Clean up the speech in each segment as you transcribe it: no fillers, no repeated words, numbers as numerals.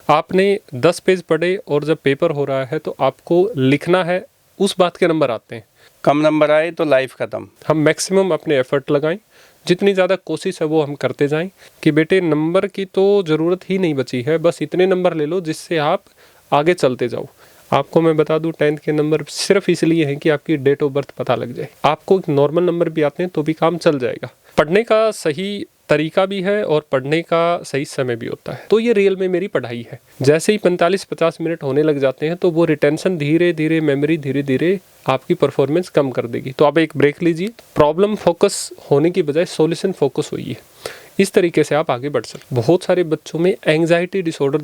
आपने 10 पेज पढ़े और जब पेपर हो रहा है तो आपको लिखना है, उस बात के नंबर आते हैं। कम नंबर आए तो लाइफ ख़त्म। हम मैक्सिमम अपने एफर्ट लगाएं, जितनी ज़्यादा कोशिश है वो हम करते जाएं कि बेटे नंबर की तो ज़रूरत ही नहीं बची है, बस इतने नंबर ले लो जिससे आप आगे चलते जाओ। आपको मैं बता दूं 10th के नंबर सिर्फ इसलिए हैं कि आपकी डेट ऑफ बर्थ पता लग जाए। आपको नॉर्मल नंबर भी आते हैं तो भी काम चल जाएगा। पढ़ने का सही तरीका भी है और पढ़ने का सही समय भी होता है। तो ये रियल में मेरी पढ़ाई है। जैसे ही 45-50 मिनट होने लग जाते हैं तो वो रिटेंशन धीरे धीरे, मेमोरी धीरे धीरे आपकी परफॉर्मेंस कम कर देगी। तो आप एक ब्रेक लीजिए, प्रॉब्लम फोकस होने की बजाय सॉल्यूशन फोकस होइए। इस तरीके से आप आगे बढ़ सकते। बहुत सारे बच्चों में एंग्जाइटी डिसऑर्डर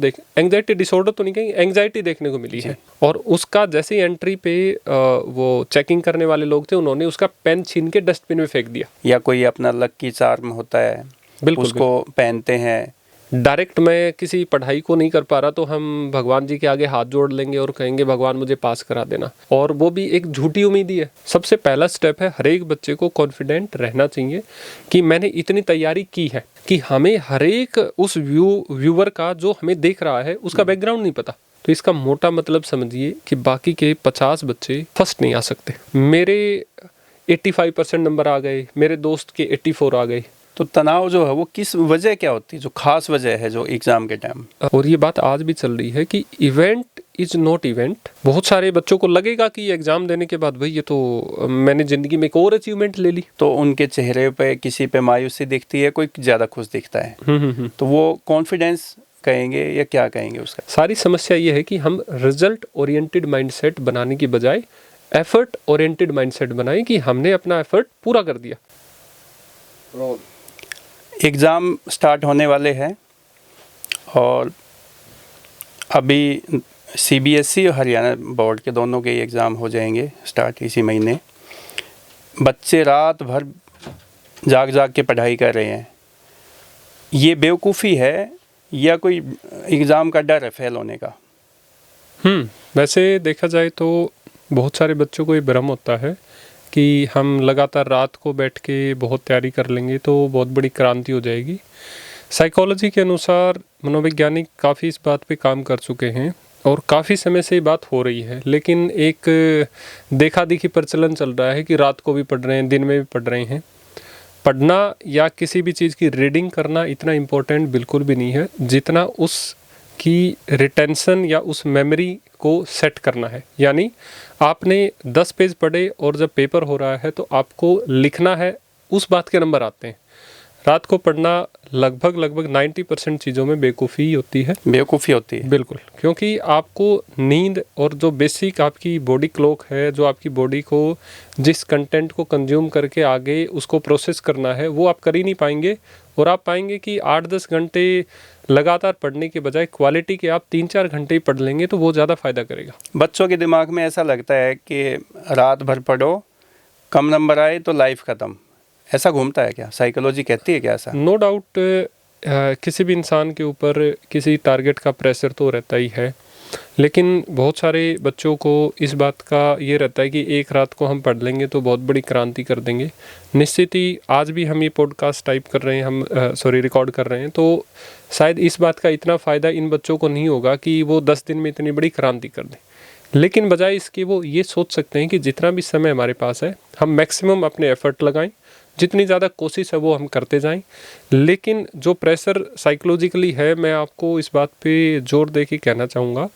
तो नहीं कहेंगे, एंग्जाइटी देखने को मिली है। और उसका जैसे ही एंट्री पे वो चेकिंग करने वाले लोग थे, उन्होंने उसका पेन छीन के डस्टबिन में फेंक दिया। या कोई अपना लकी चार्म होता है, बिल्कुल, उसको पहनते हैं। डायरेक्ट मैं किसी पढ़ाई को नहीं कर पा रहा तो हम भगवान जी के आगे हाथ जोड़ लेंगे और कहेंगे भगवान मुझे पास करा देना, और वो भी एक झूठी उम्मीद ही है। सबसे पहला स्टेप है, हर एक बच्चे को कॉन्फिडेंट रहना चाहिए कि मैंने इतनी तैयारी की है, कि हमें हर एक उस व्यूअर का जो हमें देख रहा है उसका बैकग्राउंड नहीं पता। तो इसका मोटा मतलब समझिए कि बाकी के 50 बच्चे फर्स्ट नहीं आ सकते। मेरे 85% नंबर आ गए, मेरे दोस्त के 84 आ गए। तो तनाव जो है वो किस वजह क्या होती है, जो खास वजह है जो एग्जाम के टाइम? और ये बात आज भी चल रही है कि इवेंट इज नॉट इवेंट। बहुत सारे बच्चों को लगेगा कि एग्जाम देने के बाद भाई ये तो मैंने जिंदगी में एक और अचीवमेंट ले ली। तो उनके चेहरे पे किसी पे मायूसी दिखती है, कोई ज़्यादा खुश दिखता है। तो वो कॉन्फिडेंस कहेंगे या क्या कहेंगे उसका? सारी समस्या ये है कि हम रिजल्ट ओरिएंटेड माइंडसेट बनाने की बजाय एफर्ट ओरिएंटेड माइंडसेट बनाएं कि हमने अपना एफर्ट पूरा कर दिया। एग्ज़ाम स्टार्ट होने वाले हैं और अभी CBSE और हरियाणा बोर्ड के दोनों के एग्ज़ाम हो जाएंगे स्टार्ट इसी महीने। बच्चे रात भर जाग जाग के पढ़ाई कर रहे हैं। ये बेवकूफ़ी है या कोई एग्ज़ाम का डर है फेल होने का? वैसे देखा जाए तो बहुत सारे बच्चों को ये भ्रम होता है कि हम लगातार रात को बैठ के बहुत तैयारी कर लेंगे तो बहुत बड़ी क्रांति हो जाएगी। साइकोलॉजी के अनुसार मनोवैज्ञानिक काफ़ी इस बात पे काम कर चुके हैं और काफ़ी समय से ये बात हो रही है, लेकिन एक देखा देखी प्रचलन चल रहा है कि रात को भी पढ़ रहे हैं, दिन में भी पढ़ रहे हैं। पढ़ना या किसी भी चीज़ की रीडिंग करना इतना इम्पोर्टेंट बिल्कुल भी नहीं है जितना उसकी रिटेंशन या उस मेमोरी को सेट करना है। यानी आपने 10 पेज पढ़े और जब पेपर हो रहा है तो आपको लिखना है, उस बात के नंबर आते हैं। रात को पढ़ना लगभग 90% चीज़ों में बेवकूफ़ी होती है। बिल्कुल, क्योंकि आपको नींद और जो बेसिक आपकी बॉडी क्लॉक है, जो आपकी बॉडी को जिस कंटेंट को कंज्यूम करके आगे उसको प्रोसेस करना है, वो आप कर ही नहीं पाएंगे। और आप पाएंगे कि 8-10 घंटे लगातार पढ़ने के बजाय क्वालिटी के आप 3-4 घंटे ही पढ़ लेंगे तो वो ज़्यादा फ़ायदा करेगा। बच्चों के दिमाग में ऐसा लगता है कि रात भर पढ़ो, कम नंबर आए तो लाइफ ख़त्म, ऐसा घूमता है क्या? साइकोलॉजी कहती है क्या ऐसा? नो डाउट किसी भी इंसान के ऊपर किसी टारगेट का प्रेशर तो रहता ही है, लेकिन बहुत सारे बच्चों को इस बात का ये रहता है कि एक रात को हम पढ़ लेंगे तो बहुत बड़ी क्रांति कर देंगे। निश्चित ही आज भी हम ये पॉडकास्ट टाइप कर रहे हैं, रिकॉर्ड कर रहे हैं, तो शायद इस बात का इतना फ़ायदा इन बच्चों को नहीं होगा कि वो 10 दिन में इतनी बड़ी क्रांति कर दें। लेकिन बजाय इसके वो ये सोच सकते हैं कि जितना भी समय हमारे पास है हम मैक्सिमम अपने एफर्ट लगाएं, जितनी ज़्यादा कोशिश है वो हम करते जाएं। लेकिन जो प्रेशर साइकोलॉजिकली है, मैं आपको इस बात पे जोर दे के कहना चाहूँगा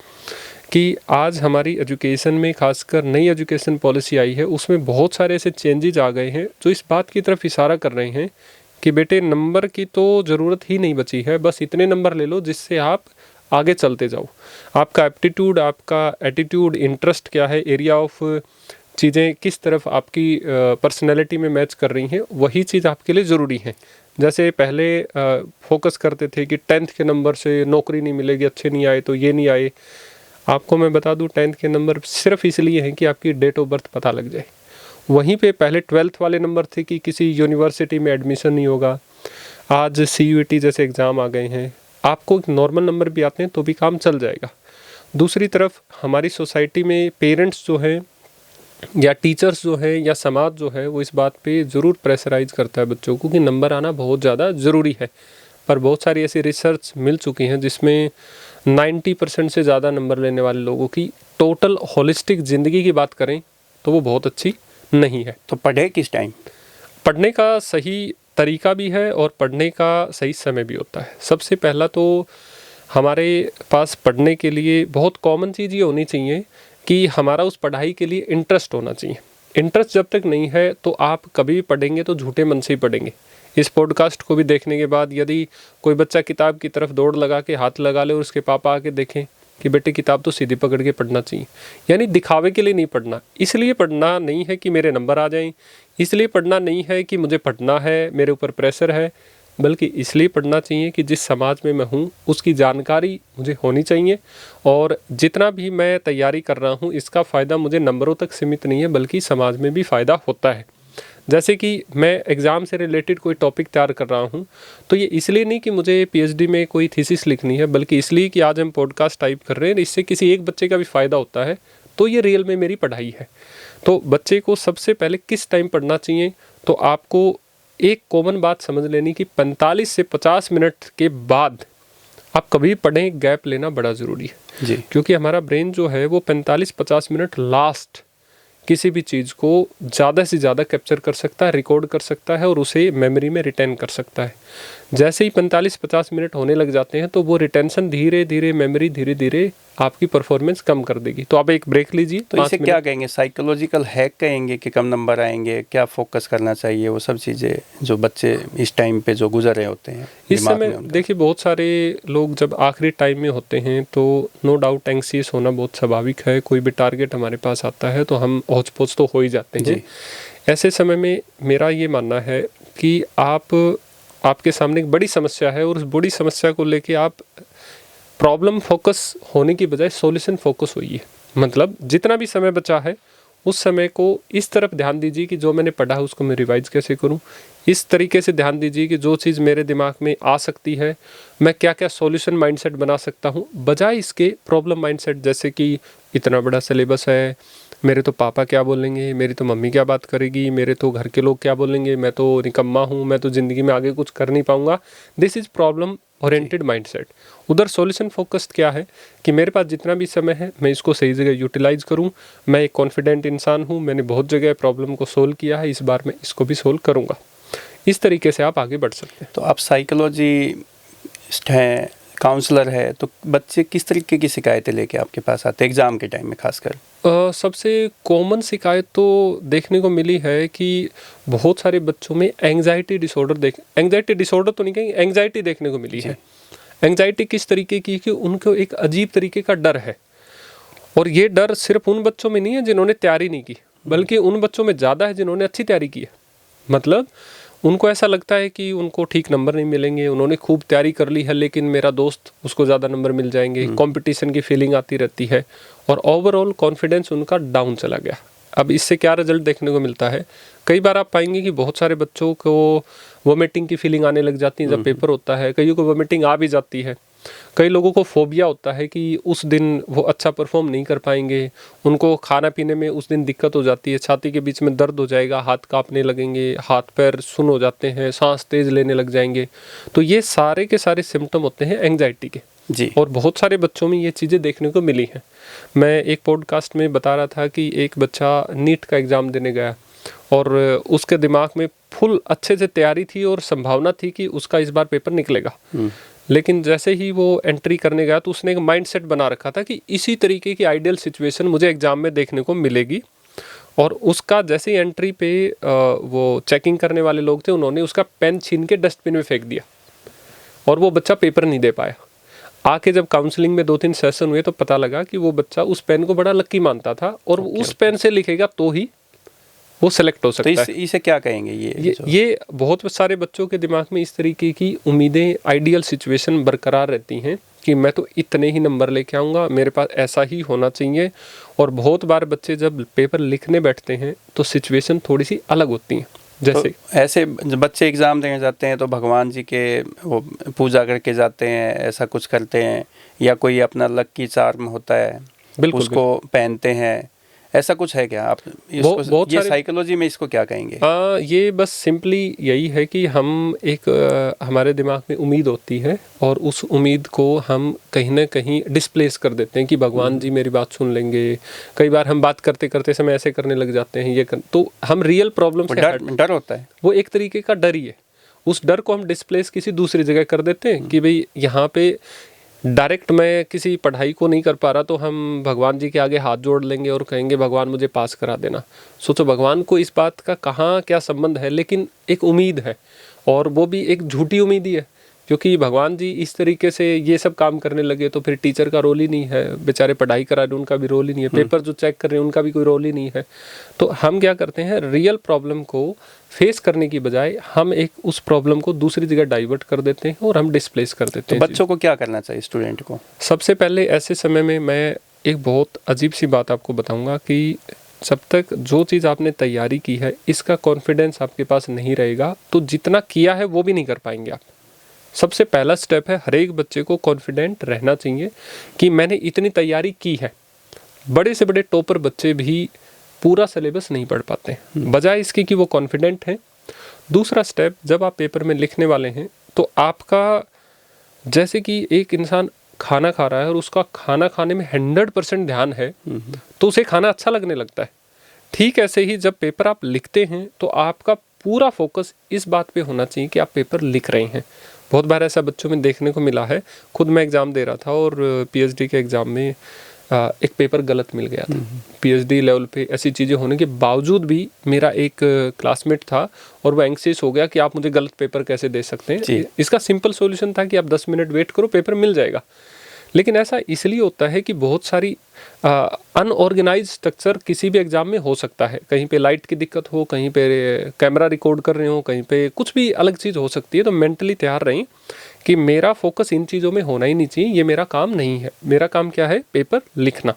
कि आज हमारी एजुकेशन में, खासकर नई एजुकेशन पॉलिसी आई है, उसमें बहुत सारे ऐसे चेंजेस आ गए हैं जो इस बात की तरफ इशारा कर रहे हैं कि बेटे नंबर की तो ज़रूरत ही नहीं बची है, बस इतने नंबर ले लो जिससे आप आगे चलते जाओ। आपका एप्टीट्यूड, आपका एटीट्यूड, इंटरेस्ट क्या है, एरिया ऑफ चीज़ें किस तरफ आपकी पर्सनैलिटी में मैच कर रही हैं, वही चीज़ आपके लिए ज़रूरी है। जैसे पहले फोकस करते थे कि 10th के नंबर से नौकरी नहीं मिलेगी, अच्छे नहीं आए तो ये नहीं आए। आपको मैं बता दूं 10th के नंबर सिर्फ इसलिए हैं कि आपकी डेट ऑफ बर्थ पता लग जाए। वहीं पे पहले 12th वाले नंबर थे कि किसी यूनिवर्सिटी में एडमिशन नहीं होगा। आज CUET जैसे एग्ज़ाम आ गए हैं, आपको नॉर्मल नंबर भी आते हैं तो भी काम चल जाएगा। दूसरी तरफ हमारी सोसाइटी में पेरेंट्स जो हैं या टीचर्स जो है या समाज जो है, वो इस बात पे ज़रूर प्रेशराइज करता है बच्चों को कि नंबर आना बहुत ज़्यादा ज़रूरी है। पर बहुत सारी ऐसी रिसर्च मिल चुकी हैं जिसमें 90% से ज़्यादा नंबर लेने वाले लोगों की टोटल होलिस्टिक ज़िंदगी की बात करें तो वो बहुत अच्छी नहीं है। तो पढ़े किस टाइम? पढ़ने का सही तरीका भी है और पढ़ने का सही समय भी होता है। सबसे पहला तो हमारे पास पढ़ने के लिए बहुत कॉमन चीज़ ये होनी चाहिए कि हमारा उस पढ़ाई के लिए इंटरेस्ट होना चाहिए। इंटरेस्ट जब तक नहीं है तो आप कभी भी पढ़ेंगे तो झूठे मन से ही पढ़ेंगे। इस पॉडकास्ट को भी देखने के बाद यदि कोई बच्चा किताब की तरफ दौड़ लगा के हाथ लगा ले और उसके पापा आके देखें कि बेटे किताब तो सीधी पकड़ के पढ़ना चाहिए, यानी दिखावे के लिए नहीं पढ़ना। इसलिए पढ़ना नहीं है कि मेरे नंबर आ जाएं, इसलिए पढ़ना नहीं है कि मुझे पढ़ना है, मेरे ऊपर प्रेशर है, बल्कि इसलिए पढ़ना चाहिए कि जिस समाज में मैं हूँ उसकी जानकारी मुझे होनी चाहिए। और जितना भी मैं तैयारी कर रहा हूँ इसका फ़ायदा मुझे नंबरों तक सीमित नहीं है बल्कि समाज में भी फ़ायदा होता है। जैसे कि मैं एग्ज़ाम से रिलेटेड कोई टॉपिक तैयार कर रहा हूँ तो ये इसलिए नहीं कि मुझे पीएचडी में कोई थीसिस लिखनी है, बल्कि इसलिए कि आज हम पॉडकास्ट टाइप कर रहे हैं, इससे किसी एक बच्चे का भी फ़ायदा होता है, तो ये रियल में मेरी पढ़ाई है। तो बच्चे को सबसे पहले किस टाइम पढ़ना चाहिए, तो आपको एक कॉमन बात समझ लेनी कि 45 से 50 मिनट के बाद आप कभी पढ़ें, गैप लेना बड़ा ज़रूरी है जी। क्योंकि हमारा ब्रेन जो है वो 45-50 मिनट लास्ट किसी भी चीज़ को ज़्यादा से ज़्यादा कैप्चर कर सकता है, रिकॉर्ड कर सकता है और उसे मेमोरी में रिटेन कर सकता है। जैसे ही 45-50 मिनट होने लग जाते हैं तो वो रिटेंशन धीरे धीरे, मेमोरी धीरे धीरे आपकी परफॉर्मेंस कम कर देगी। तो आप एक ब्रेक लीजिए। तो इसे क्या कहेंगे, साइकोलॉजिकल हैक कहेंगे कि कम नंबर आएंगे, क्या फोकस करना चाहिए, वो सब चीज़ें जो बच्चे इस टाइम पे जो गुजर रहे होते हैं इस समय देखिए बहुत सारे लोग जब आखिरी टाइम में होते हैं तो नो डाउट एंग्सियस होना बहुत स्वाभाविक है। कोई भी टारगेट हमारे पास आता है तो हम होच पोच तो हो ही जाते हैं। ऐसे समय में मेरा ये मानना है कि आपके सामने एक बड़ी समस्या है और उस बड़ी समस्या को लेके आप प्रॉब्लम फोकस होने की बजाय सॉल्यूशन फोकस होइए। मतलब जितना भी समय बचा है उस समय को इस तरफ ध्यान दीजिए कि जो मैंने पढ़ा है उसको मैं रिवाइज कैसे करूं। इस तरीके से ध्यान दीजिए कि जो चीज़ मेरे दिमाग में आ सकती है मैं क्या क्या सॉल्यूशन माइंडसेट बना सकता हूं, बजाय इसके प्रॉब्लम माइंडसेट, जैसे कि इतना बड़ा सिलेबस है, मेरे तो पापा क्या बोलेंगे, मेरी तो मम्मी क्या बात करेगी, मेरे तो घर के लोग क्या बोलेंगे, मैं तो निकम्मा हूँ, मैं तो ज़िंदगी में आगे कुछ कर नहीं पाऊँगा। This is problem oriented mindset. उधर सॉल्यूशन फोकस्ड क्या है कि मेरे पास जितना भी समय है मैं इसको सही जगह यूटिलाइज करूं। मैं एक कॉन्फिडेंट इंसान हूं, मैंने बहुत जगह प्रॉब्लम को सोल्व किया है, इस बार मैं इसको भी सोल्व करूंगा। इस तरीके से आप आगे बढ़ सकते हैं। तो आप साइकोलॉजिस्ट हैं, काउंसलर है, तो बच्चे किस तरीके की शिकायतें लेके आपके पास आते हैं एग्ज़ाम के टाइम में खासकर? सबसे कॉमन शिकायत तो देखने को मिली है कि बहुत सारे बच्चों में एंग्जाइटी डिसऑर्डर तो नहीं कहेंगे, एंग्जाइटी देखने को मिली है। एंग्जाइटी किस तरीके की कि उनको एक अजीब तरीके का डर है, और ये डर सिर्फ उन बच्चों में नहीं है जिन्होंने तैयारी नहीं की, बल्कि उन बच्चों में ज़्यादा है जिन्होंने अच्छी तैयारी की है। मतलब उनको ऐसा लगता है कि उनको ठीक नंबर नहीं मिलेंगे, उन्होंने खूब तैयारी कर ली है लेकिन मेरा दोस्त उसको ज़्यादा नंबर मिल जाएंगे, कंपटीशन की फीलिंग आती रहती है और ओवरऑल कॉन्फिडेंस उनका डाउन चला गया। अब इससे क्या रिजल्ट देखने को मिलता है, कई बार आप पाएंगे कि बहुत सारे बच्चों को वोमिटिंग की फीलिंग आने लग जाती है जब पेपर होता है, कईयों को वोमिटिंग आ भी जाती है, कई लोगों को फोबिया होता है कि उस दिन वो अच्छा परफॉर्म नहीं कर पाएंगे, उनको खाना पीने में उस दिन दिक्कत हो जाती है, छाती के बीच में दर्द हो जाएगा, हाथ कांपने लगेंगे, हाथ पैर सुन्न हो जाते हैं, सांस तेज लेने लग जाएंगे। तो ये सारे के सारे सिम्टम होते हैं एंग्जाइटी के जी। और बहुत सारे बच्चों में ये चीज़ें देखने को मिली हैं। मैं एक पॉडकास्ट में बता रहा था कि एक बच्चा नीट का एग्ज़ाम देने गया और उसके दिमाग में फुल अच्छे से तैयारी थी और संभावना थी कि उसका इस बार पेपर निकलेगा, लेकिन जैसे ही वो एंट्री करने गया तो उसने एक माइंडसेट बना रखा था कि इसी तरीके की आइडियल सिचुएशन मुझे एग्ज़ाम में देखने को मिलेगी। और उसका जैसे ही एंट्री पे वो चेकिंग करने वाले लोग थे, उन्होंने उसका पेन छीन के डस्टबिन में फेंक दिया और वो बच्चा पेपर नहीं दे पाया। आके जब काउंसलिंग में 2-3 सेशन हुए तो पता लगा कि वो बच्चा उस पेन को बड़ा लकी मानता था और उस पेन से लिखेगा तो ही वो सेलेक्ट हो सकता है। तो इसे क्या कहेंगे? ये बहुत सारे बच्चों के दिमाग में इस तरीके की उम्मीदें, आइडियल सिचुएशन बरकरार रहती हैं कि मैं तो इतने ही नंबर लेके आऊँगा, मेरे पास ऐसा ही होना चाहिए। और बहुत बार बच्चे जब पेपर लिखने बैठते हैं तो सिचुएशन थोड़ी सी अलग होती हैं। जैसे तो ऐसे बच्चे एग्ज़ाम देने जाते हैं तो भगवान जी के वो पूजा करके जाते हैं, ऐसा कुछ करते हैं, या कोई अपना लकी चार्म होता है बिल्कुल उसको पहनते हैं, ऐसा कुछ है क्या? आप इसको बहुत ये सारे साइकोलॉजी में इसको क्या कहेंगे? ये बस सिंपली यही है कि हम एक हमारे दिमाग में उम्मीद होती है और उस उम्मीद को हम कहीं ना कहीं डिस्प्लेस कर देते हैं कि भगवान जी मेरी बात सुन लेंगे। कई बार हम बात करते करते समय ऐसे करने लग जाते हैं तो हम रियल प्रॉब्लम से डर होता है, वो एक तरीके का डर ही है। उस डर को हम डिस्प्लेस किसी दूसरी जगह कर देते हैं कि भाई यहाँ पे डायरेक्ट मैं किसी पढ़ाई को नहीं कर पा रहा तो हम भगवान जी के आगे हाथ जोड़ लेंगे और कहेंगे भगवान मुझे पास करा देना। सोचो भगवान को इस बात का कहाँ क्या संबंध है, लेकिन एक उम्मीद है और वो भी एक झूठी उम्मीद ही है, क्योंकि भगवान जी इस तरीके से ये सब काम करने लगे तो फिर टीचर का रोल ही नहीं है, बेचारे पढ़ाई करा रहे उनका भी रोल ही नहीं है, पेपर जो चेक कर रहे हैं उनका भी कोई रोल ही नहीं है। तो हम क्या करते हैं, रियल प्रॉब्लम को फेस करने की बजाय हम एक उस प्रॉब्लम को दूसरी जगह डाइवर्ट कर देते हैं और हम डिस्प्लेस कर देते हैं। बच्चों को क्या करना चाहिए, स्टूडेंट को? सबसे पहले ऐसे समय में मैं एक बहुत अजीब सी बात आपको बताऊंगा कि जब तक जो चीज़ आपने तैयारी की है इसका कॉन्फिडेंस आपके पास नहीं रहेगा तो जितना किया है वो भी नहीं कर पाएंगे आप। सबसे पहला स्टेप है, हर एक बच्चे को कॉन्फिडेंट रहना चाहिए कि मैंने इतनी तैयारी की है। बड़े से बड़े टॉपर बच्चे भी पूरा सिलेबस नहीं पढ़ पाते बजाय इसके कि वो कॉन्फिडेंट हैं। दूसरा स्टेप, जब आप पेपर में लिखने वाले हैं तो आपका, जैसे कि एक इंसान खाना खा रहा है और उसका खाना खाने में 100% ध्यान है तो उसे खाना अच्छा लगने लगता है। ठीक ऐसे ही जब पेपर आप लिखते हैं तो आपका पूरा फोकस इस बात पे होना चाहिए कि आप पेपर लिख रहे हैं। बहुत बार ऐसा बच्चों में देखने को मिला है, खुद मैं एग्ज़ाम दे रहा था और पीएचडी के एग्ज़ाम में एक पेपर गलत मिल गया था। पीएचडी लेवल पे ऐसी चीज़ें होने के बावजूद भी मेरा एक क्लासमेट था और वो एंग्सियस हो गया कि आप मुझे गलत पेपर कैसे दे सकते हैं। इसका सिंपल सॉल्यूशन था कि आप 10 मिनट वेट करो, पेपर मिल जाएगा। लेकिन ऐसा इसलिए होता है कि बहुत सारी अनऑर्गेनाइज स्ट्रक्चर किसी भी एग्ज़ाम में हो सकता है। कहीं पे लाइट की दिक्कत हो, कहीं पे कैमरा रिकॉर्ड कर रहे हो, कहीं पे कुछ भी अलग चीज़ हो सकती है। तो मेंटली तैयार रहें कि मेरा फोकस इन चीज़ों में होना ही नहीं चाहिए, ये मेरा काम नहीं है। मेरा काम क्या है, पेपर लिखना।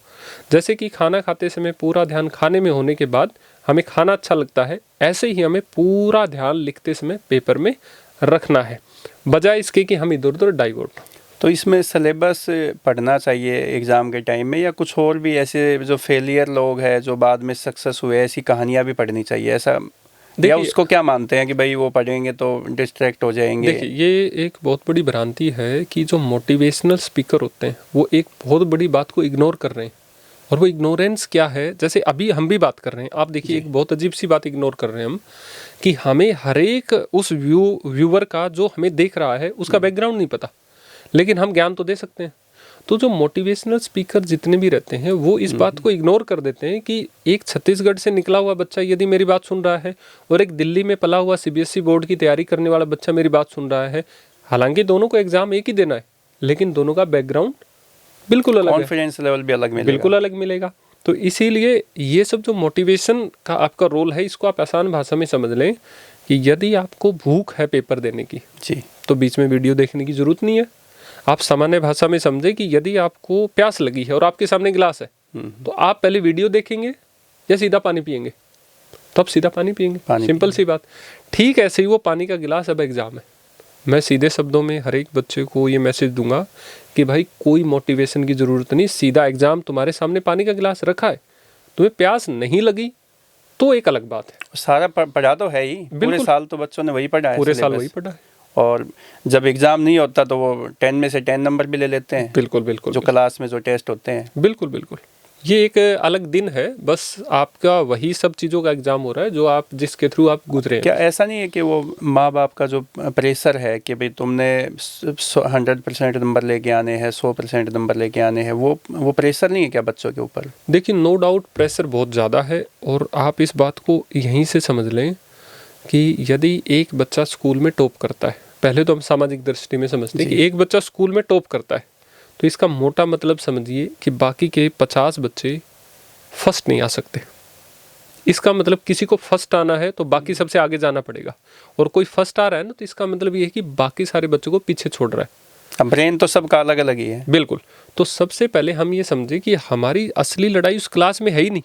जैसे कि खाना खाते समय पूरा ध्यान खाने में होने के बाद हमें खाना अच्छा लगता है, ऐसे ही हमें पूरा ध्यान लिखते समय पेपर में रखना है, बजाय इसके कि हम इधर उधर डाइवर्ट। तो इसमें सिलेबस पढ़ना चाहिए एग्ज़ाम के टाइम में, या कुछ और भी ऐसे जो फेलियर लोग हैं जो बाद में सक्सेस हुए, ऐसी कहानियाँ भी पढ़नी चाहिए ऐसा? या उसको क्या मानते हैं कि भाई वो पढ़ेंगे तो डिस्ट्रैक्ट हो जाएंगे? देखिए, ये एक बहुत बड़ी भ्रांति है कि जो मोटिवेशनल स्पीकर होते हैं वो एक बहुत बड़ी बात को इग्नोर कर रहे हैं। और वो इग्नोरेंस क्या है, जैसे अभी हम भी बात कर रहे हैं, आप देखिए एक बहुत अजीब सी बात इग्नोर कर रहे हैं हम, कि हमें हर एक उस व्यूअर का जो हमें देख रहा है उसका बैकग्राउंड नहीं पता, लेकिन हम ज्ञान तो दे सकते हैं। तो जो मोटिवेशनल स्पीकर जितने भी रहते हैं वो इस बात को इग्नोर कर देते हैं कि एक छत्तीसगढ़ से निकला हुआ बच्चा यदि मेरी बात सुन रहा है और एक दिल्ली में पला हुआ सीबीएसई बोर्ड की तैयारी करने वाला बच्चा मेरी बात सुन रहा है, हालांकि दोनों को एग्जाम एक ही देना है, लेकिन दोनों का बैकग्राउंड बिल्कुल अलग है, कॉन्फिडेंस लेवल भी अलग मिलेगा, बिल्कुल अलग मिलेगा। तो इसीलिए ये सब जो मोटिवेशन का आपका रोल है, इसको आप आसान भाषा में समझ लें कि यदि आपको भूख है पेपर देने की जी, तो बीच में वीडियो देखने की जरूरत नहीं है। आप सामान्य भाषा में समझे कि यदि आपको प्यास लगी है और आपके सामने गिलास है तो आप पहले वीडियो देखेंगे या सीधा पानी पिएंगे? तो आप सीधा पानी पिएंगे, सिंपल सी बात। ठीक ऐसे ही वो पानी का गिलास अब एग्जाम है। मैं सीधे शब्दों में हर एक बच्चे को ये मैसेज दूंगा कि भाई कोई मोटिवेशन की ज़रूरत नहीं, सीधा एग्जाम तुम्हारे सामने पानी का गिलास रखा है, तुम्हें प्यास नहीं लगी तो एक अलग बात है। सारा पढ़ा तो है ही, पूरे साल तो बच्चों ने वही पढ़ा है, पूरे साल वही पढ़ा है, और जब एग्ज़ाम नहीं होता तो वो 10 में से 10 नंबर भी ले लेते हैं। बिल्कुल बिल्कुल, जो क्लास में जो टेस्ट होते हैं, बिल्कुल बिल्कुल। ये एक अलग दिन है, बस आपका वही सब चीज़ों का एग्जाम हो रहा है जो आप जिसके थ्रू आप गुजरे हैं। क्या ऐसा नहीं है कि वो माँ बाप का जो प्रेशर है कि भाई तुमने 100% नंबर लेके आने हैं, 100% नंबर लेके आने हैं, वो प्रेशर नहीं है क्या बच्चों के ऊपर? देखिए, नो डाउट प्रेशर बहुत ज़्यादा है, और आप इस बात को यहीं से समझ लें कि यदि एक बच्चा स्कूल में टॉप करता है, पहले तो हम सामाजिक दृष्टि में समझते हैं कि एक बच्चा स्कूल में टॉप करता है तो इसका मोटा मतलब समझिए कि बाकी के 50 बच्चे फर्स्ट नहीं आ सकते। इसका मतलब किसी को फर्स्ट आना है तो बाकी सबसे आगे जाना पड़ेगा, और कोई फर्स्ट आ रहा है ना तो इसका मतलब ये है कि बाकी सारे बच्चों को पीछे छोड़ रहा है। अब ब्रेन तो सबका अलग अलग ही है। बिल्कुल। तो सबसे पहले हम ये समझे कि हमारी असली लड़ाई उस क्लास में है ही नहीं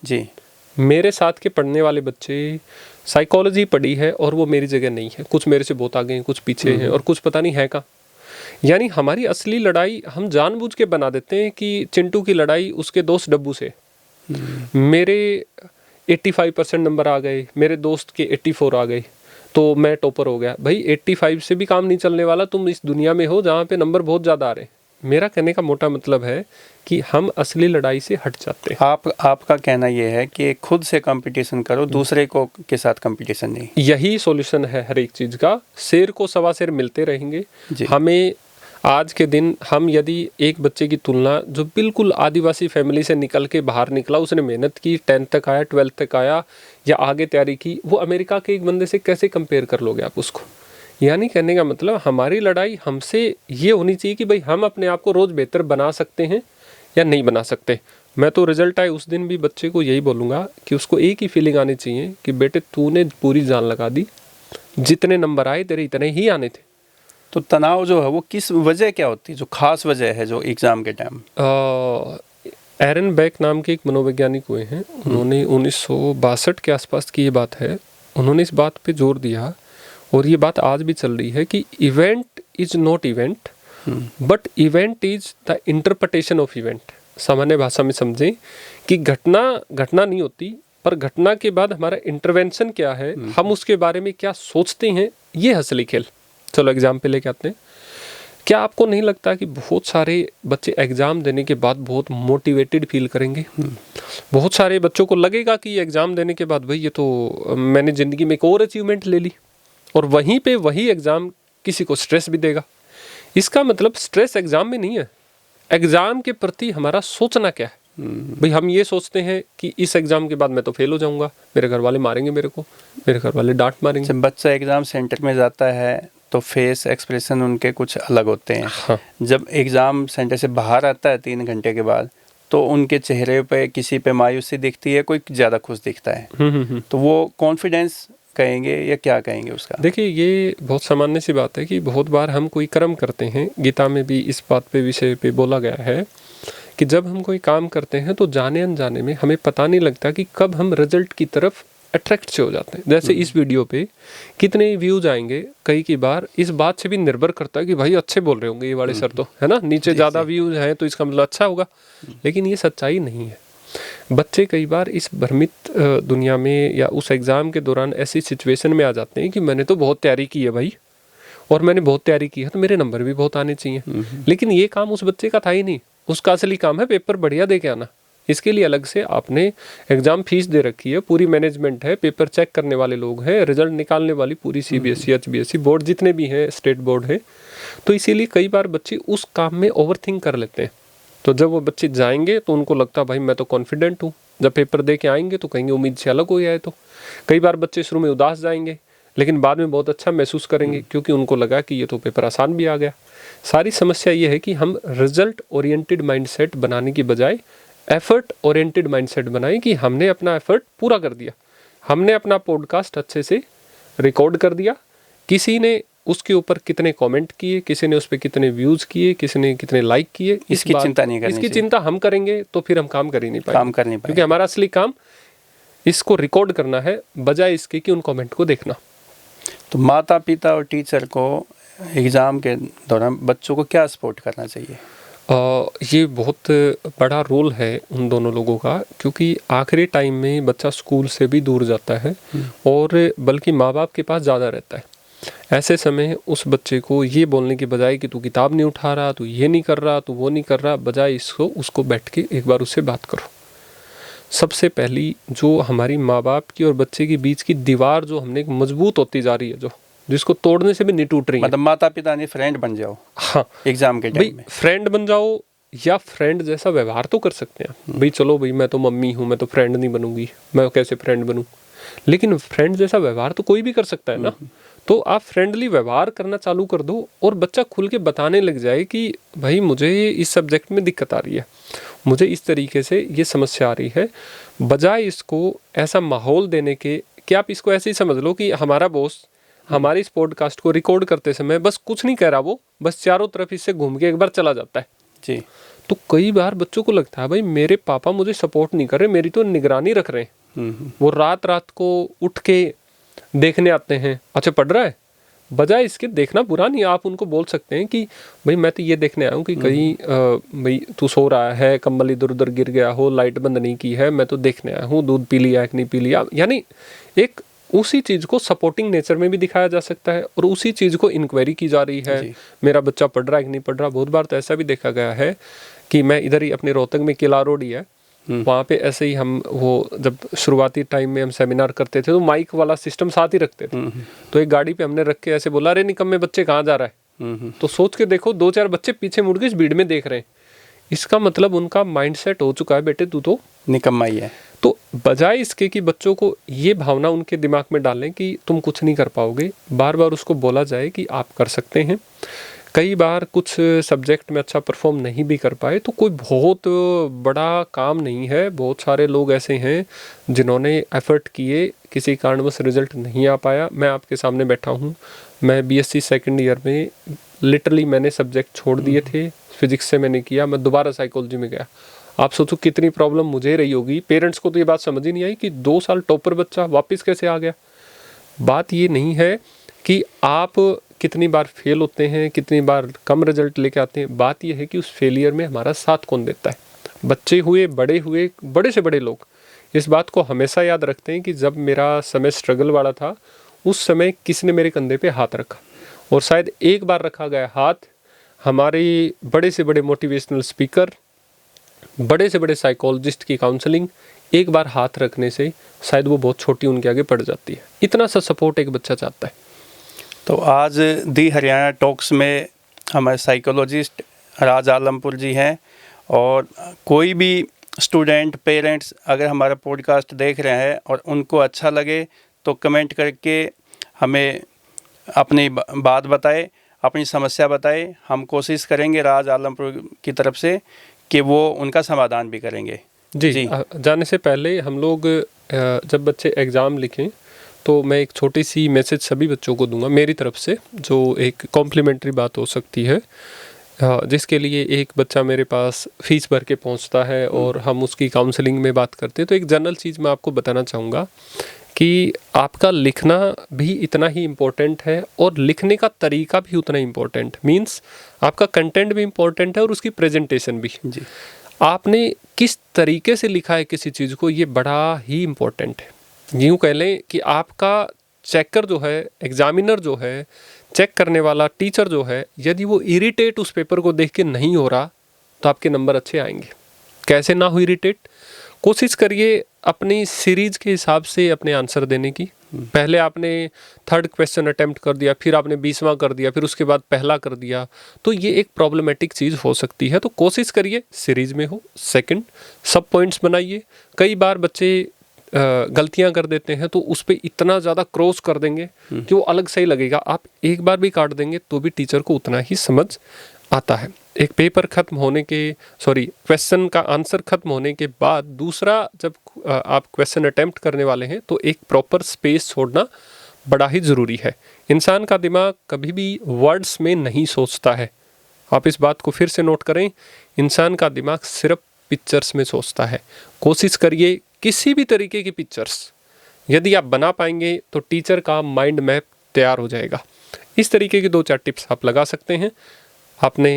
जी। मेरे साथ के पढ़ने वाले बच्चे साइकोलॉजी पढ़ी है और वो मेरी जगह नहीं है, कुछ मेरे से बहुत आगे हैं, कुछ पीछे हैं, और कुछ पता नहीं है का। यानी हमारी असली लड़ाई हम जानबूझ के बना देते हैं कि चिंटू की लड़ाई उसके दोस्त डब्बू से, मेरे 85% नंबर आ गए, मेरे दोस्त के 84 आ गए, तो मैं टॉपर हो गया। भाई 85 से भी काम नहीं चलने वाला, तुम इस दुनिया में हो जहाँ पे नंबर बहुत ज़्यादा आ रहे हैं। मेरा कहने का मोटा मतलब है कि हम असली लड़ाई से हट जाते हैं। आपका कहना ये है कि खुद से कंपटीशन करो, दूसरे को के साथ कंपटीशन नहीं। यही सॉल्यूशन है हर एक चीज़ का। शेर को सवा शेर मिलते रहेंगे। हमें आज के दिन हम यदि एक बच्चे की तुलना जो बिल्कुल आदिवासी फैमिली से निकल के बाहर निकला, उसने मेहनत की, 10th तक आया, 12th तक आया या आगे तैयारी की, वो अमेरिका के एक बंदे से कैसे कंपेयर कर लोगे आप उसको? यानी कहने का मतलब हमारी लड़ाई हमसे ये होनी चाहिए कि भाई हम अपने आप को रोज़ बेहतर बना सकते हैं या नहीं बना सकते। मैं तो रिजल्ट आए उस दिन भी बच्चे को यही बोलूँगा कि उसको एक ही फीलिंग आनी चाहिए कि बेटे तूने पूरी जान लगा दी, जितने नंबर आए तेरे इतने ही आने थे। तो तनाव जो है वो किस वजह क्या होती है, जो खास वजह है जो एग्ज़ाम के टाइम? एरन बैक नाम के एक मनोवैज्ञानिक हुए हैं, उन्होंने 1962 के आसपास की ये बात है, उन्होंने इस बात पे जोर दिया और ये बात आज भी चल रही है कि event is not event but event is the interpretation of event. सामान्य भाषा में समझें कि घटना नहीं होती, पर घटना के बाद हमारा इंटरवेंशन क्या है, हम उसके बारे में क्या सोचते हैं, ये असली खेल। चलो एग्जाम्पल लेके आते हैं। क्या आपको नहीं लगता कि बहुत सारे बच्चे एग्ज़ाम देने के बाद बहुत मोटिवेटेड फील करेंगे? बहुत सारे बच्चों को लगेगा कि एग्ज़ाम देने के बाद भाई ये तो मैंने ज़िंदगी में एक और अचीवमेंट ले ली, और वहीं पे वही एग्ज़ाम किसी को स्ट्रेस भी देगा। इसका मतलब स्ट्रेस एग्ज़ाम में नहीं है, एग्ज़ाम के प्रति हमारा सोचना क्या है। भाई हम ये सोचते हैं कि इस एग्ज़ाम के बाद मैं तो फेल हो जाऊंगा, मेरे घर वाले मारेंगे मेरे को, मेरे घर वाले डांट मारेंगे। जब बच्चा एग्ज़ाम सेंटर में जाता है तो फेस एक्सप्रेशन उनके कुछ अलग होते हैं। हाँ। जब एग्ज़ाम सेंटर से बाहर आता है 3 घंटे के बाद, तो उनके चेहरे पे किसी पे मायूसी दिखती है, कोई ज़्यादा खुश दिखता है। तो वो कॉन्फिडेंस कहेंगे या क्या कहेंगे उसका? देखिए ये बहुत सामान्य सी बात है कि बहुत बार हम कोई कर्म करते हैं, गीता में भी इस बात पे विषय पे बोला गया है कि जब हम कोई काम करते हैं तो जाने अनजाने में हमें पता नहीं लगता कि कब हम रिजल्ट की तरफ अट्रैक्ट से हो जाते हैं। जैसे इस वीडियो पे कितने व्यूज आएंगे कई की बार इस बात से भी निर्भर करता है कि भाई अच्छे बोल रहे होंगे ये वाले सर, तो है ना, नीचे ज़्यादा व्यूज हैं तो इसका मतलब अच्छा होगा, लेकिन ये सच्चाई नहीं है। बच्चे कई बार इस भ्रमित दुनिया में या उस एग्ज़ाम के दौरान ऐसी सिचुएशन में आ जाते हैं कि मैंने तो बहुत तैयारी की है भाई, और मैंने बहुत तैयारी की है तो मेरे नंबर भी बहुत आने चाहिए। लेकिन ये काम उस बच्चे का था ही नहीं, उसका असली काम है पेपर बढ़िया दे के आना। इसके लिए अलग से आपने एग्ज़ाम फीस दे रखी है, पूरी मैनेजमेंट है, पेपर चेक करने वाले लोग हैं, रिजल्ट निकालने वाली पूरी CBSE HBSE बोर्ड जितने भी हैं, स्टेट बोर्ड है। तो इसीलिए कई बार बच्चे उस काम में ओवरथिंक कर लेते हैं। तो जब वो बच्चे जाएंगे तो उनको लगता है भाई मैं तो कॉन्फिडेंट हूँ, जब पेपर दे के आएंगे तो कहेंगे उम्मीद से अलग हो जाए। तो कई बार बच्चे शुरू में उदास जाएंगे लेकिन बाद में बहुत अच्छा महसूस करेंगे क्योंकि उनको लगा कि ये तो पेपर आसान भी आ गया। सारी समस्या ये है कि हम रिजल्ट ओरिएंटेड माइंडसेट बनाने की बजाय एफर्ट ओरिएंटेड माइंडसेट बनाएं कि हमने अपना एफर्ट पूरा कर दिया, हमने अपना पॉडकास्ट अच्छे से रिकॉर्ड कर दिया, किसी ने उसके ऊपर कितने कमेंट किए, किसी ने उस पर कितने व्यूज़ किए, किसी ने कितने लाइक किए, इसकी चिंता नहीं करनी इसकी चिंता हम करेंगे तो फिर हम काम कर ही नहीं पाएंगे, क्योंकि हमारा असली काम इसको रिकॉर्ड करना है बजाय इसके कि उन कमेंट को देखना। तो माता पिता और टीचर को एग्ज़ाम के दौरान बच्चों को क्या सपोर्ट करना चाहिए? ये बहुत बड़ा रोल है उन दोनों लोगों का, क्योंकि आखिरी टाइम में बच्चा स्कूल से भी दूर जाता है और बल्कि माँ बाप के पास ज़्यादा रहता है। ऐसे समय उस बच्चे को ये बोलने की बजाय कि तू किताब नहीं उठा रहा, तू ये नहीं कर रहा, तू वो नहीं कर रहा, बजाय उसको बैठ के एक बार उससे बात करो। सबसे पहली जो हमारी माँ बाप की और बच्चे के बीच की दीवार जो हमने मजबूत होती जा रही है, जिसको तोड़ने से भी नहीं टूट रही है, मतलब माता पिता ने फ्रेंड बन जाओ। हाँ, एग्जाम के टाइम में फ्रेंड बन जाओ, या फ्रेंड जैसा व्यवहार तो कर सकते हैं। भाई चलो भाई मैं तो मम्मी हूँ, मैं तो फ्रेंड नहीं बनूंगी, मैं कैसे फ्रेंड बनूँ, लेकिन फ्रेंड जैसा व्यवहार तो कोई भी कर सकता है ना। तो आप फ्रेंडली व्यवहार करना चालू कर दो और बच्चा खुल के बताने लग जाए कि भाई मुझे इस सब्जेक्ट में दिक्कत आ रही है, मुझे इस तरीके से ये समस्या आ रही है, बजाय इसको ऐसा माहौल देने के कि आप इसको ऐसे ही समझ लो कि हमारा बॉस हमारे इस पॉडकास्ट को रिकॉर्ड करते समय बस कुछ नहीं कह रहा, वो बस चारों तरफ इससे घूम के एक बार चला जाता है जी। तो कई बार बच्चों को लगता है भाई मेरे पापा मुझे सपोर्ट नहीं कर रहे, मेरी तो निगरानी रख रहे हैं। वो रात रात को उठ के देखने आते हैं, अच्छा पढ़ रहा है, बजाय इसके देखना बुरा नहीं है, आप उनको बोल सकते हैं कि भाई मैं तो ये देखने आया हूँ कि कहीं भाई तू सो रहा है, कंबल इधर उधर गिर गया हो, लाइट बंद नहीं की है, मैं तो देखने आया हूँ, दूध पी लिया कि नहीं पी लिया। यानी एक उसी चीज़ को सपोर्टिंग नेचर में भी दिखाया जा सकता है और उसी चीज़ को इंक्वायरी की जा रही है, मेरा बच्चा पढ़ रहा है कि नहीं पढ़ रहा। बहुत बार तो ऐसा भी देखा गया है कि मैं इधर ही अपने रोहतक में किला रोड ही है, वहाँ पे ऐसे ही हम वो जब शुरुआती टाइम में हम सेमिनार करते थे तो माइक वाला सिस्टम साथ ही रखते थे। तो एक गाड़ी पे हमने रख के ऐसे बोला, अरे निकम्मे बच्चे कहाँ जा रहा है। तो सोच के देखो 2-4 बच्चे पीछे मुड़ के इस भीड़ में देख रहे हैं। इसका मतलब उनका माइंडसेट हो चुका है, बेटे तू तो निकम्मा ही है। तो बजाय इसके कि बच्चों को ये भावना उनके दिमाग में डालें कि तुम कुछ नहीं कर पाओगे, बार बार उसको बोला जाए कि आप कर सकते हैं। कई बार कुछ सब्जेक्ट में अच्छा परफॉर्म नहीं भी कर पाए तो कोई बहुत बड़ा काम नहीं है। बहुत सारे लोग ऐसे हैं जिन्होंने एफर्ट किए, किसी कारणवश रिजल्ट नहीं आ पाया। मैं आपके सामने बैठा हूँ, मैं बीएससी सेकंड ईयर में लिटरली मैंने सब्जेक्ट छोड़ दिए थे, फिजिक्स से मैंने किया, मैं दोबारा साइकोलॉजी में गया। आप सोचो कितनी प्रॉब्लम मुझे रही होगी। पेरेंट्स को तो ये बात समझ ही नहीं आई कि 2 साल टॉपर बच्चा वापस कैसे आ गया। बात ये नहीं है कि आप कितनी बार फेल होते हैं, कितनी बार कम रिजल्ट लेके आते हैं, बात यह है कि उस फेलियर में हमारा साथ कौन देता है। बच्चे हुए, बड़े से बड़े लोग इस बात को हमेशा याद रखते हैं कि जब मेरा समय स्ट्रगल वाला था उस समय किसने मेरे कंधे पे हाथ रखा, और शायद एक बार रखा गया हाथ हमारे बड़े से बड़े मोटिवेशनल स्पीकर, बड़े से बड़े साइकोलॉजिस्ट की काउंसलिंग, एक बार हाथ रखने से शायद वो बहुत छोटी उनके आगे पड़ जाती है। इतना सा सपोर्ट एक बच्चा चाहता है। तो आज दी हरियाणा टॉक्स में हमारे साइकोलॉजिस्ट राज आलमपुर जी हैं, और कोई भी स्टूडेंट, पेरेंट्स अगर हमारा पॉडकास्ट देख रहे हैं और उनको अच्छा लगे तो कमेंट करके हमें अपनी बात बताए, अपनी समस्या बताए। हम कोशिश करेंगे राज आलमपुर की तरफ से कि वो उनका समाधान भी करेंगे। जी। जाने से पहले हम लोग जब बच्चे एग्ज़ाम लिखें तो मैं एक छोटी सी मैसेज सभी बच्चों को दूंगा मेरी तरफ से, जो एक कॉम्प्लीमेंट्री बात हो सकती है, जिसके लिए एक बच्चा मेरे पास फ़ीस भर के पहुंचता है और हम उसकी काउंसलिंग में बात करते हैं। तो एक जनरल चीज़ मैं आपको बताना चाहूँगा कि आपका लिखना भी इतना ही इम्पोर्टेंट है और लिखने का तरीका भी उतना ही इम्पोर्टेंट, मीन्स आपका कंटेंट भी इम्पोर्टेंट है और उसकी प्रेजेंटेशन भी। जी। आपने किस तरीके से लिखा है किसी चीज़ को, ये बड़ा ही इम्पोर्टेंट है। यूँ कह लें कि आपका चेकर जो है, एग्जामिनर जो है, चेक करने वाला टीचर जो है, यदि वो इरिटेट उस पेपर को देख के नहीं हो रहा तो आपके नंबर अच्छे आएंगे। कैसे ना हो इरिटेट, कोशिश करिए अपनी सीरीज के हिसाब से अपने आंसर देने की। पहले आपने 3rd क्वेश्चन अटेम्प्ट कर दिया, फिर आपने 20वां कर दिया, फिर उसके बाद पहला कर दिया, तो ये एक प्रॉब्लमेटिक चीज़ हो सकती है। तो कोशिश करिए सीरीज में हो। सेकंड, सब पॉइंट्स बनाइए। कई बार बच्चे गलतियां कर देते हैं तो उस पर इतना ज़्यादा क्रॉस कर देंगे कि वो अलग सही लगेगा। आप एक बार भी काट देंगे तो भी टीचर को उतना ही समझ आता है। एक पेपर खत्म होने के क्वेश्चन का आंसर खत्म होने के बाद दूसरा जब आप क्वेश्चन अटेम्प्ट करने वाले हैं तो एक प्रॉपर स्पेस छोड़ना बड़ा ही ज़रूरी है। इंसान का दिमाग कभी भी वर्ड्स में नहीं सोचता है। आप इस बात को फिर से नोट करें, इंसान का दिमाग सिर्फ पिक्चर्स में सोचता है। कोशिश करिए किसी भी तरीके की पिक्चर्स यदि आप बना पाएंगे तो टीचर का माइंड मैप तैयार हो जाएगा। इस तरीके की 2-4 टिप्स आप लगा सकते हैं। आपने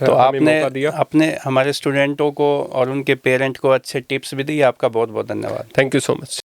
मौका दिया। आपने हमारे स्टूडेंटों को और उनके पेरेंट को अच्छे टिप्स भी दिए। आपका बहुत बहुत धन्यवाद। Thank you so much.